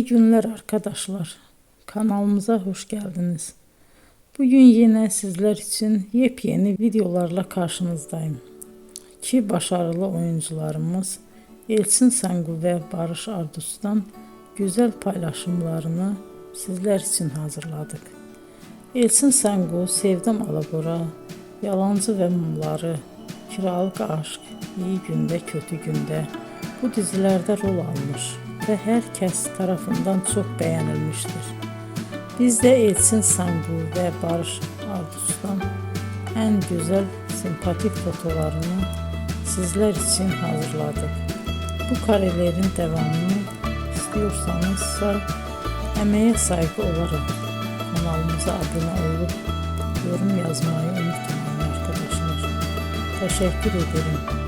İyi günler arkadaşlar. Kanalımıza hoş geldiniz. Bugün yine sizler için yepyeni videolarla karşınızdayım. İki başarılı oyuncularımız Elçin Sangu ve Barış Ardus'tan güzel paylaşımlarını sizler için hazırladık. Elçin Sangu, Sevdim Alabora, Yalancı ve Mumları, Kiralık Aşk, İyi Günde Kötü Günde bu dizilerde rol almış ve herkes tarafından çok beğenilmiştir. Biz de Elçin Sangu ve Barış Ardus'tan en güzel sempatik fotolarını sizler için hazırladık. Bu karelerin devamını istiyorsanızsa emeğe saygı olarak kanalımıza abone olup yorum yazmayı unutmayın arkadaşlar. Teşekkür ederim.